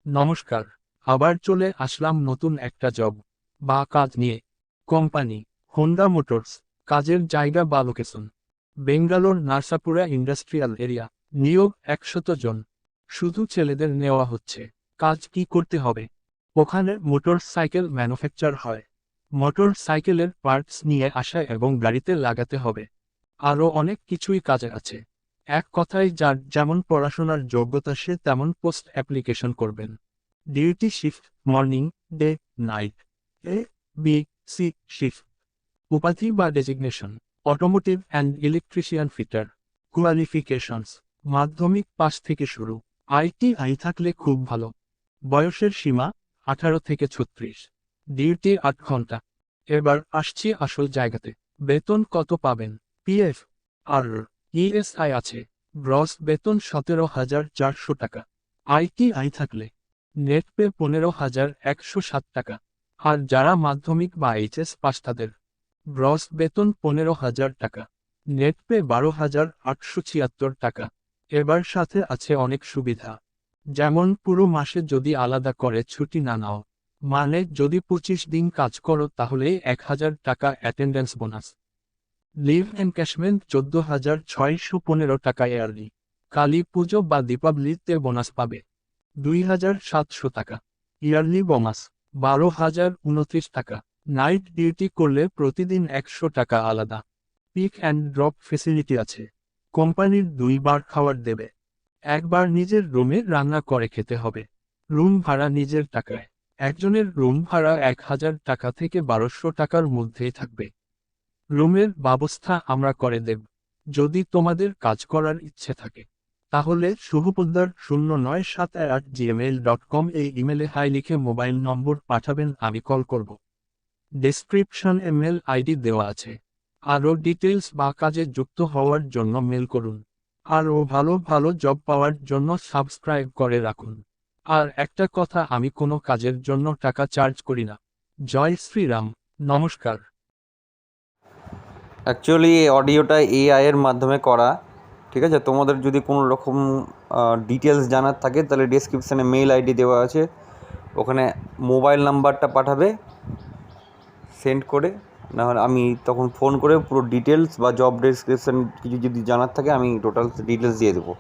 নমস্কার। আবার চলে আসলাম নতুন একটা জব বা কাজ নিয়ে। Company Honda motors. কাজের জায়গা বা লোকেশন বেঙ্গালোর নার্সাপুরা ইন্ডাস্ট্রিয়াল এরিয়া। নিয়োগ 100 জন। শুধু ছেলেদের নেওয়া হচ্ছে। কাজ কি করতে হবে? ওখানে মোটর সাইকেল ম্যানুফ্যাকচার হয়। মোটর সাইকেলের পার্টস নিয়ে আসা এবং গাড়িতে লাগাতে হবে। আরও অনেক কিছুই কাজে আছে। এক কথায় যার যেমন পড়াশোনার যোগ্যতা সে তেমন পোস্ট অ্যাপ্লিকেশন করবেন। Duty shift morning, day, night. A, B, C shift. উপাধি বা designation automotive and electrician fitter. Qualifications মাধ্যমিক পাস থেকে শুরু। আইটিআই থাকলে খুব ভালো। বয়সের সীমা 18 থেকে 36। ডিউটি 8 ঘন্টা। এবার আসছি আসল জায়গাতে। বেতন কত পাবেন? পিএফ আর ইএসআই আছে। গ্রস বেতন 17,400 টাকা। আইটিআই থাকলে নেট পে 15,107 টাকা। আর যারা মাধ্যমিক বা এইচএস পাস তাদের গ্রস বেতন 15,000 টাকা। নেট পে 12,876 টাকা। এবার সাথে আছে অনেক সুবিধা। যেমন পুরো মাসে যদি আলাদা করে ছুটি না নাও, মানে যদি 25 দিন কাজ করো তাহলে 1,000 টাকা অ্যাটেন্ডেন্স বোনাস। লিভ এনক্যাশমেন্ট 14,615 টাকা ইয়ারলি। কালী পুজো বা দীপাবলিতে বোনাস পাবে 2,700 টাকা। ইয়ারলি বোনাস 12,029 টাকা। নাইট ডিউটি করলে প্রতিদিন 100 টাকা আলাদা। পিক অ্যান্ড ড্রপ ফেসিলিটি আছে। কোম্পানির 2 বার খাবার দেবে। একবার নিজের রুমে রান্না করে খেতে হবে। রুম ভাড়া নিজের টাকায়। একজনের রুম ভাড়া 1,000 টাকা থেকে 1,200 টাকার মধ্যেই থাকবে। রুমের ব্যবস্থা আমরা করে দেব। যদি তোমাদের কাজ করার ইচ্ছে থাকে তাহলে শুভপোদ্দার0978@gmail.com এই ইমেলে হাই লিখে মোবাইল নম্বর পাঠাবেন, আমি কল করব। ডেসক্রিপশনে মেল আইডি দেওয়া আছে। আরও ডিটেলস বা কাজে যুক্ত হওয়ার জন্য মেল করুন। আরও ভালো ভালো জব পাওয়ার জন্য সাবস্ক্রাইব করে রাখুন। আর একটা কথা, আমি কোনো কাজের জন্য টাকা চার্জ করি না। জয় শ্রীরাম। নমস্কার। অ্যাকচুয়ালি এই অডিওটা এআইয়ের মাধ্যমে করা, ঠিক আছে? তোমাদের যদি কোনো রকম ডিটেলস জানার থাকে তাহলে ডেসক্রিপশানে মেল আইডি দেওয়া আছে, ওখানে মোবাইল নাম্বারটা পাঠাবে সেন্ড করে, নাহলে আমি তখন ফোন করে পুরো ডিটেলস বা জব ডেসক্রিপশান কিছু যদি জানার থাকে আমি টোটাল ডিটেলস দিয়ে দেবো।